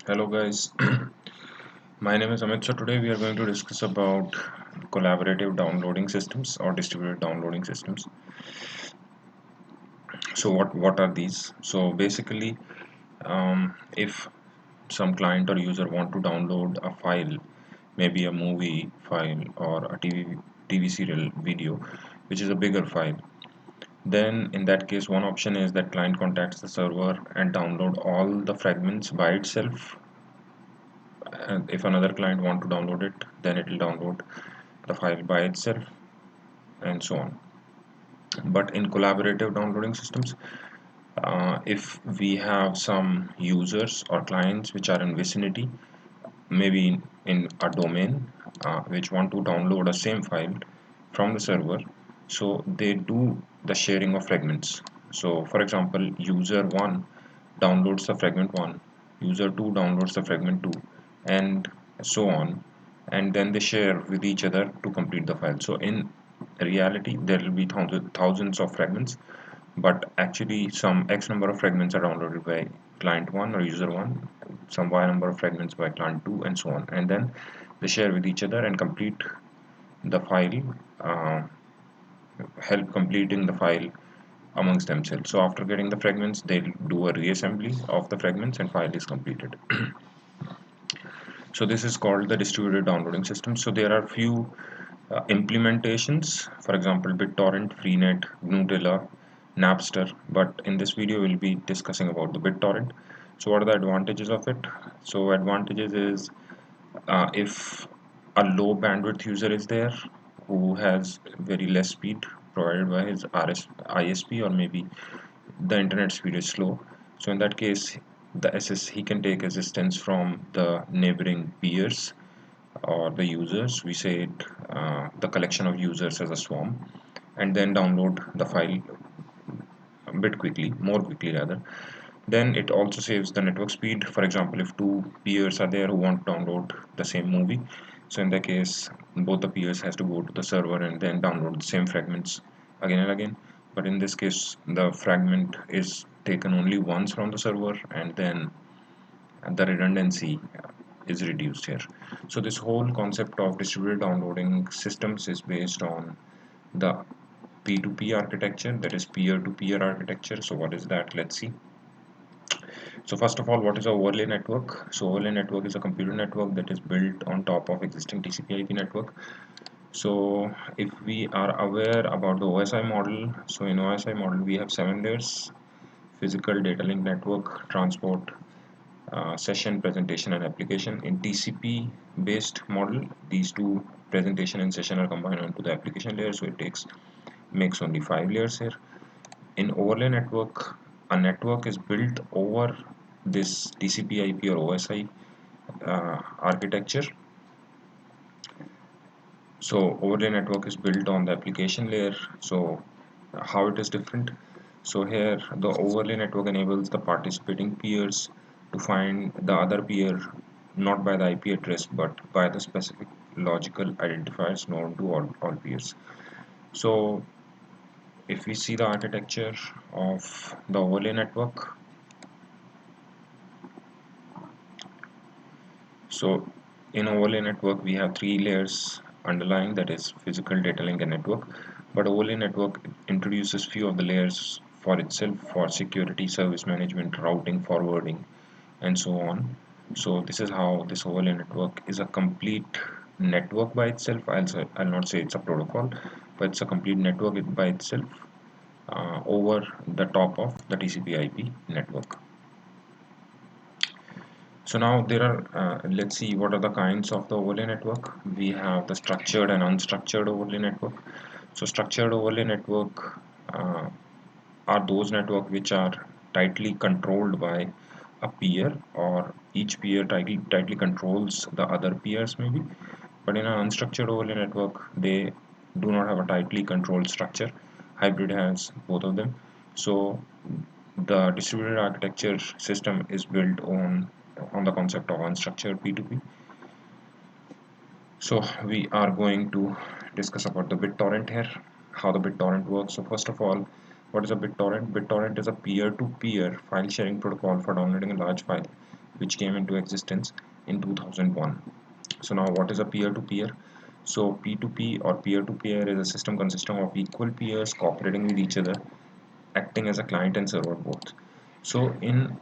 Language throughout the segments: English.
Hello guys, my name is Amit. So today we are going to discuss about collaborative downloading systems or distributed downloading systems. So what are these? So basically, if some client or user want to download a file, maybe a movie file or a TV serial video, which is a bigger file, then in that case, one option is that client contacts the server and download all the fragments by itself. And if another client want to download it, then it will download the file by itself and so on. But in collaborative downloading systems, if we have some users or clients which are in vicinity, maybe in a domain, which want to download a same file from the server, so they do the sharing of fragments. So for example, user 1 downloads the fragment 1, user 2 downloads the fragment 2, and so on, and then they share with each other to complete the file. So in reality there will be thousands of fragments, but actually some x number of fragments are downloaded by client 1 or user 1, some y number of fragments by client 2, and so on, and then they share with each other and complete the file, uh, help completing the file amongst themselves. So after getting the fragments, they'll do a reassembly of the fragments and file is completed. So this is called the distributed downloading system. So there are few implementations, for example, BitTorrent, Freenet, Gnutella, Napster, but in this video we'll be discussing about the BitTorrent. So what are the advantages of it? So advantages is, if a low bandwidth user is there who has very less speed provided by his ISP, or maybe the internet speed is slow, so in that case he can take assistance from the neighboring peers or the users. We say it, the collection of users as a swarm, and then download the file a bit quickly, more quickly rather. Then it also saves the network speed. For example, if two peers are there who want to download the same movie, so in that case both the peers has to go to the server and then download the same fragments again and again. But in this case the fragment is taken only once from the server, and then the redundancy is reduced here. So this whole concept of distributed downloading systems is based on the P2P architecture, that is peer-to-peer architecture. So what is that? Let's see. So first of all, what is a overlay network? So overlay network is a computer network that is built on top of existing TCP/IP network. So if we are aware about the OSI model, so in OSI model we have 7 layers: physical, data link, network, transport, session, presentation, and application. In TCP based model, these two, presentation and session, are combined onto the application layer, so it makes only 5 layers here. In overlay network, a network is built over this TCP/IP or OSI architecture. So overlay network is built on the application layer. So how it is different? So here the overlay network enables the participating peers to find the other peer not by the IP address but by the specific logical identifiers known to all peers. So if we see the architecture of the overlay network, so in overlay network we have 3 layers underlying, that is physical, data link, and network. But overlay network introduces few of the layers for itself for security, service management, routing, forwarding, and so on. So this is how this overlay network is a complete network by itself. I'll not say it's a protocol, but it's a complete network by itself, over the top of the TCP/IP network. So now there are, let's see what are the kinds of the overlay network. We have the structured and unstructured overlay network. So structured overlay network are those network which are tightly controlled by a peer, or each peer tightly controls the other peers maybe. But in an unstructured overlay network, they do not have a tightly controlled structure. Hybrid has both of them. So the distributed architecture system is built on the concept of unstructured P2P. So we are going to discuss about the BitTorrent here, how the BitTorrent works. So first of all, what is a BitTorrent? BitTorrent is a peer-to-peer file sharing protocol for downloading a large file which came into existence in 2001. So now what is a peer-to-peer? So P2P or peer-to-peer is a system consisting of equal peers cooperating with each other, acting as a client and server both. So in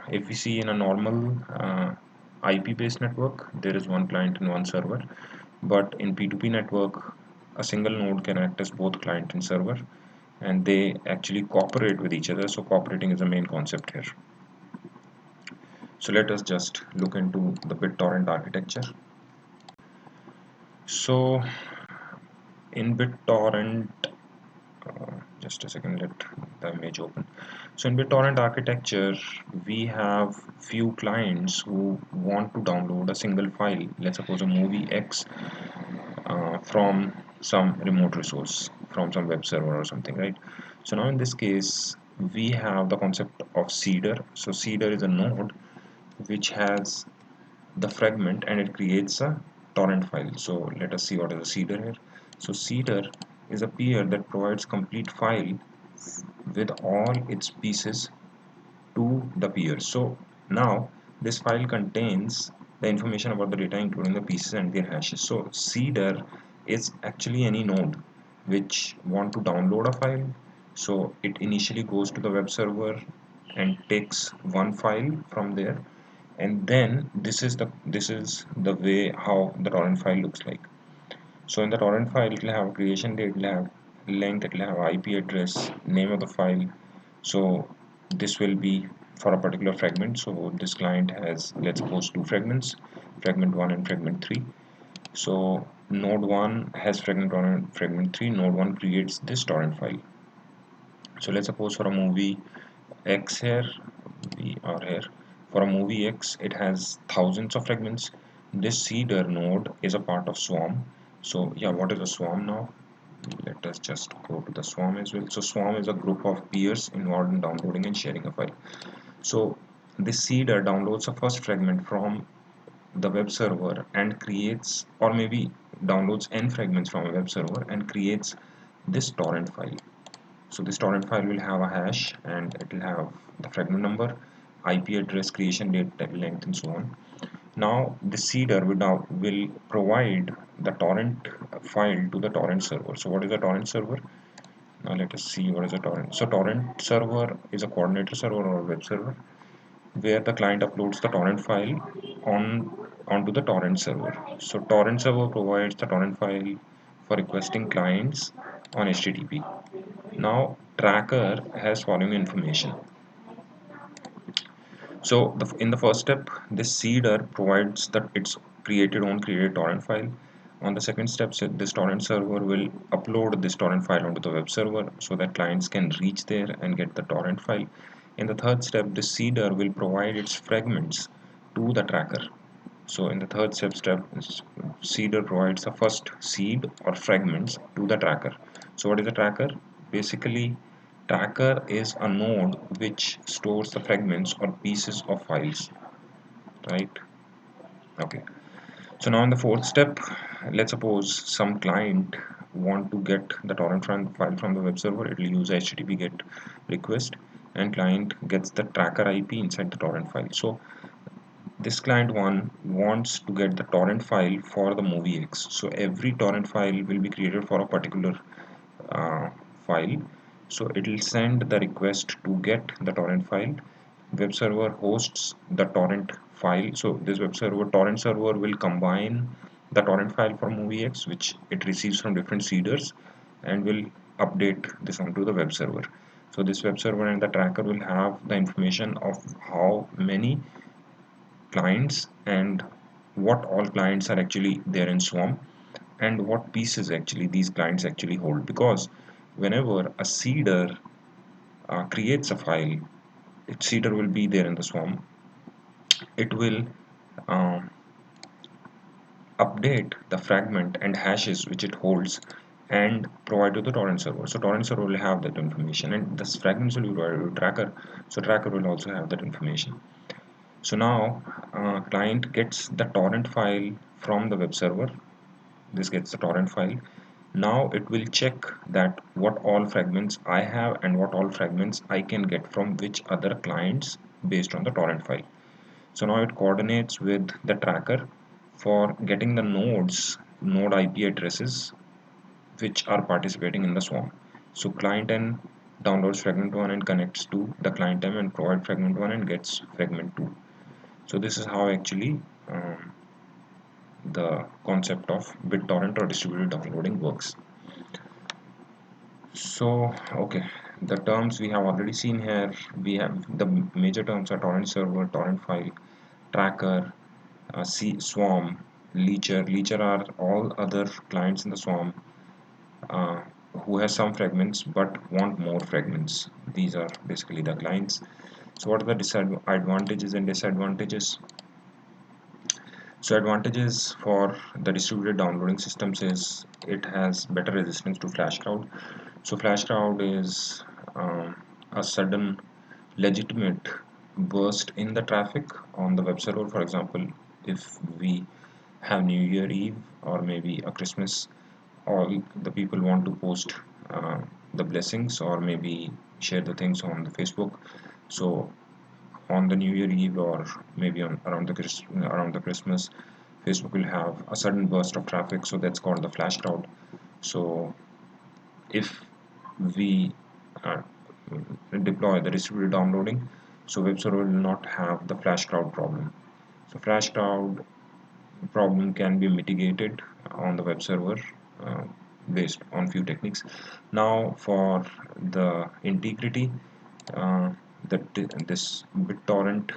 if we see in a normal IP-based network, there is one client and one server. But in P2P network, a single node can act as both client and server, and they actually cooperate with each other. So cooperating is the main concept here. So let us just look into the BitTorrent architecture. So in BitTorrent, just a second, let the image open. So in BitTorrent architecture, we have few clients who want to download a single file, let's suppose a movie X, from some remote resource, from some web server or something, right? So now in this case, we have the concept of seeder. So seeder is a node which has the fragment and it creates a torrent file. So let us see what is a seeder here. So seeder is a peer that provides complete file with all its pieces to the peers. So now this file contains the information about the data including the pieces and their hashes. So seeder is actually any node which want to download a file. So it initially goes to the web server and takes one file from there, and then this is the way how the torrent file looks like. So in the torrent file, it will have a creation date, it will have length, it will have IP address, name of the file. So this will be for a particular fragment. So this client has, let's suppose, two fragments, fragment 1 and fragment 3. So node 1 has fragment 1 and fragment 3. Node 1 creates this torrent file. So let's suppose for a movie X here, we are here. For a movie X, it has thousands of fragments. This seeder node is a part of swarm. So yeah, what is a swarm now? Let us just go to the swarm as well. So swarm is a group of peers involved in downloading and sharing a file. So this seeder downloads a first fragment from the web server and creates, or maybe downloads n fragments from a web server and creates this torrent file. So this torrent file will have a hash and it will have the fragment number, IP address, creation date, length, and so on. Now the seeder will provide the torrent file to the torrent server. So what is a torrent server? Now let us see what is a torrent. So torrent server is a coordinator server or a web server where the client uploads the torrent file onto the torrent server. So torrent server provides the torrent file for requesting clients on HTTP. Now tracker has following information. So in the first step, this seeder provides that its created torrent file. On the second step, this torrent server will upload this torrent file onto the web server so that clients can reach there and get the torrent file. In the third step, the seeder will provide its fragments to the tracker. So in the third step, seeder provides the first seed or fragments to the tracker. So what is a tracker? Basically, tracker is a node which stores the fragments or pieces of files, right? Okay. So now in the fourth step, let's suppose some client want to get the torrent file from the web server. It will use HTTP GET request, and client gets the tracker IP inside the torrent file. So this client one wants to get the torrent file for the movie X. So every torrent file will be created for a particular uh, file. So it will send the request to get the torrent file. Web server hosts the torrent file. So this web server torrent server will combine the torrent file for movie X, which it receives from different seeders, and will update this onto the web server. So this web server and the tracker will have the information of how many clients and what all clients are actually there in swarm and what pieces actually these clients actually hold, because whenever a seeder creates a file, its seeder will be there in the swarm. It will um, update the fragment and hashes which it holds and provide to the torrent server. So torrent server will have that information, and this fragments will be provided to tracker. So tracker will also have that information. So now client gets the torrent file from the web server. This gets the torrent file. Now it will check that what all fragments I have and what all fragments I can get from which other clients based on the torrent file. So now it coordinates with the tracker for getting the node IP addresses which are participating in the swarm. So client N downloads fragment 1 and connects to the client M and provide fragment 1 and gets fragment 2. So this is how actually the concept of BitTorrent or distributed downloading works. So, okay, the terms we have already seen here. We have the major terms are torrent server, torrent file, tracker, swarm, leecher. Leecher are all other clients in the swarm uh, who has some fragments but want more fragments. These are basically the clients. So, what are the disadvantages and disadvantages? So advantages for the distributed downloading systems is it has better resistance to flash crowd. So flash crowd is a sudden legitimate burst in the traffic on the web server. For example, if we have New Year Eve or maybe a Christmas, all the people want to post the blessings or maybe share the things on the Facebook. So on the New Year Eve or maybe on around the Christmas, Facebook will have a sudden burst of traffic, so that's called the flash crowd. So if we uh, deploy the distributed downloading, so web server will not have the flash crowd problem. So flash crowd problem can be mitigated on the web server uh, based on few techniques. Now for the integrity, uh, this BitTorrent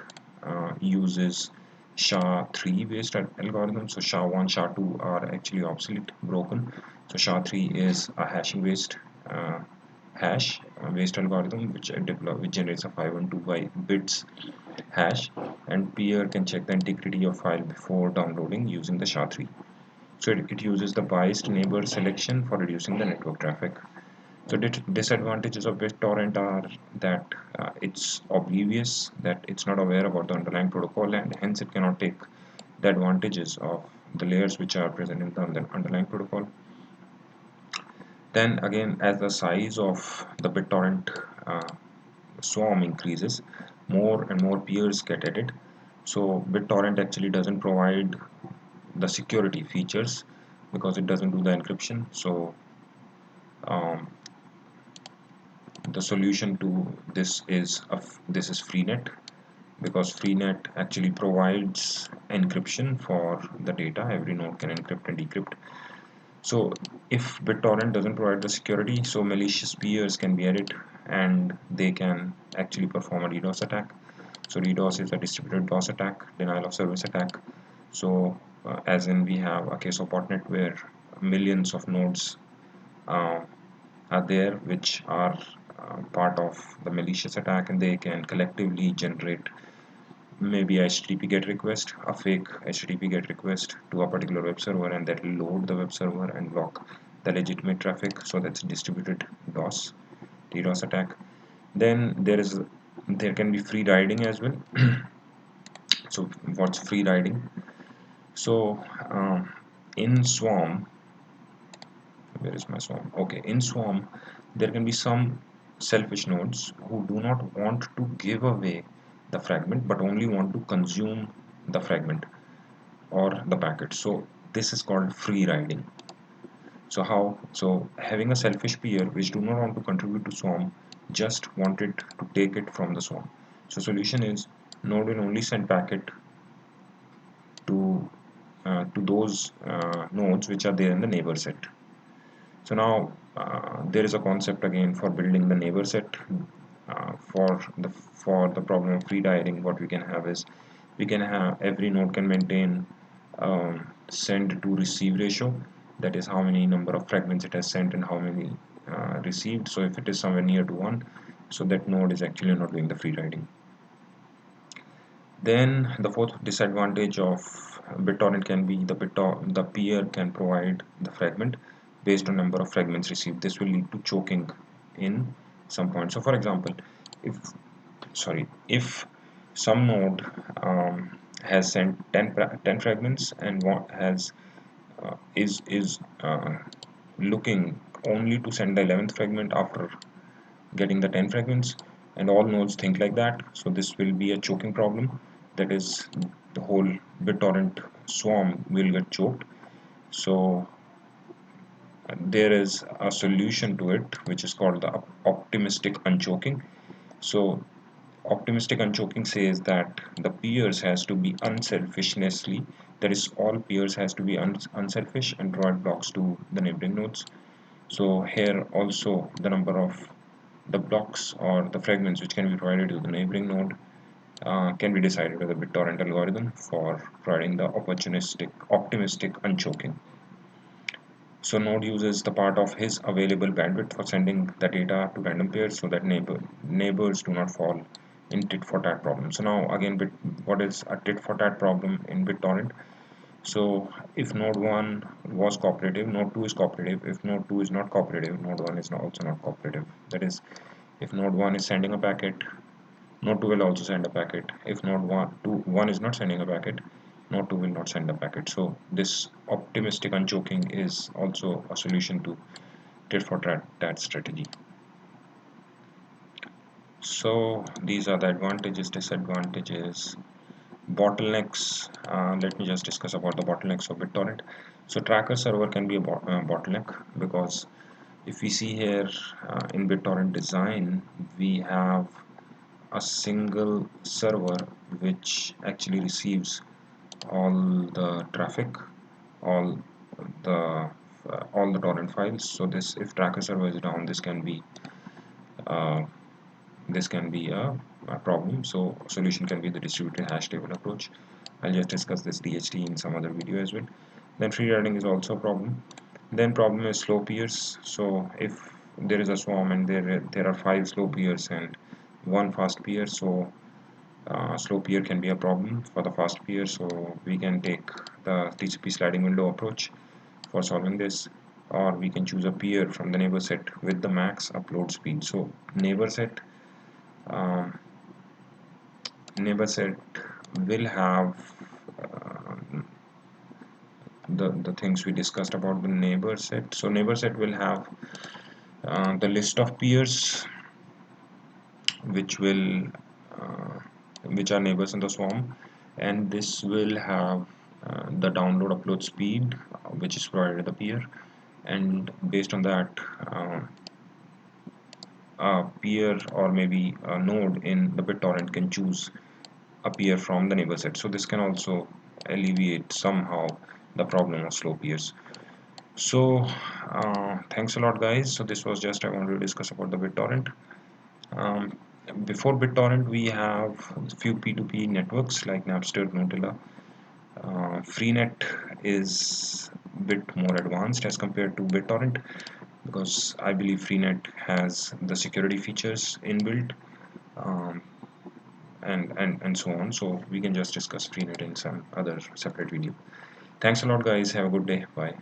uses SHA-3 based algorithm. So SHA-1, SHA-2 are actually obsolete, broken. So SHA-3 is a hashing based hash based algorithm which generates a 512 bits hash, and peer can check the integrity of file before downloading using the SHA-3. So it uses the biased neighbor selection for reducing the network traffic. So disadvantages of BitTorrent are that it's oblivious, that it's not aware about the underlying protocol, and hence it cannot take the advantages of the layers which are present in the underlying protocol. Then again, as the size of the BitTorrent swarm increases, more and more peers get added. So BitTorrent actually doesn't provide the security features because it doesn't do the encryption. So um, the solution to this is Freenet, because Freenet actually provides encryption for the data. Every node can encrypt and decrypt. So if BitTorrent doesn't provide the security, so malicious peers can be added and they can actually perform a DDoS attack. So DDoS is a distributed DOS attack, denial of service attack. So as in we have a case of botnet where millions of nodes uh, are there which are part of the malicious attack, and they can collectively generate maybe a HTTP GET request, a fake HTTP GET request to a particular web server, and that will load the web server and block the legitimate traffic. So that's distributed DDoS attack. Then there can be free riding as well. So what's free riding? So in Swarm, where is my Swarm? Okay, in Swarm, there can be some selfish nodes who do not want to give away the fragment but only want to consume the fragment or the packet. So this is called free riding. So how? So having a selfish peer which do not want to contribute to Swarm, just wanted to take it from the Swarm. So solution is node will only send packet to those nodes which are there in the neighbor set. So now there is a concept again for building the neighbor set. For the problem of free riding, what we can have is we can have every node can maintain send to receive ratio. That is how many number of fragments it has sent and how many received. So if it is somewhere near to 1, so that node is actually not doing the free riding. Then the fourth disadvantage of BitTorrent can be the peer can provide the fragment based on number of fragments received. This will lead to choking in some point. So for example, if some node has sent 10 fragments and has is looking only to send the 11th fragment after getting the 10 fragments, and all nodes think like that. So this will be a choking problem. That is, the whole BitTorrent swarm will get choked. So there is a solution to it, which is called the optimistic unchoking. So optimistic unchoking says that the peers has to be unselfishnessly, that is, all peers has to be unselfish and provide blocks to the neighboring nodes. So here also the number of the blocks or the fragments which can be provided to the neighboring node can be decided by the BitTorrent algorithm for providing the optimistic unchoking. So node uses the part of his available bandwidth for sending the data to random pairs so that neighbors do not fall in tit for tat problem. So now again, what is a tit for tat problem in BitTorrent? So if node 1 was cooperative, node 2 is cooperative. If node 2 is not cooperative, node 1 is also not cooperative. That is, if node 1 is sending a packet, node 2 will also send a packet. If node 1 is not sending a packet, node 2 will not send a packet. So this optimistic unchoking is also a solution to tit for tat strategy. So these are the advantages, disadvantages, bottlenecks. Let me just discuss about the bottlenecks of BitTorrent. So tracker server can be a bottleneck, because if we see here in BitTorrent design, we have a single server which actually receives all the traffic, all all the torrent files. So this, if tracker server is down, uh, this can be a problem. So solution can be the distributed hash table approach. I'll just discuss this DHT in some other video as well. Then free riding is also a problem. Then problem is slow peers. So if there is a swarm and there are 5 slow peers and 1 fast peer, so slow peer can be a problem for the fast peer. So we can take the TCP sliding window approach for solving this, or we can choose a peer from the neighbor set with the max upload speed. So um, neighbor set will have the things we discussed about the neighbor set. So neighbor set will have the list of peers which will uh, which are neighbors in the swarm, and this will have the download upload speed which is provided the peer, and based on that a peer or maybe a node in the BitTorrent can choose a peer from the neighbor set. So this can also alleviate somehow the problem of slow peers. So thanks a lot, guys. So this was just I wanted to discuss about the BitTorrent. um, Before BitTorrent, we have a few P2P networks like Napster, Nutella. Freenet is a bit more advanced as compared to BitTorrent, because I believe Freenet has the security features inbuilt, um, and so on. So we can just discuss Freenet in some other separate video. Thanks a lot, guys. Have a good day. Bye.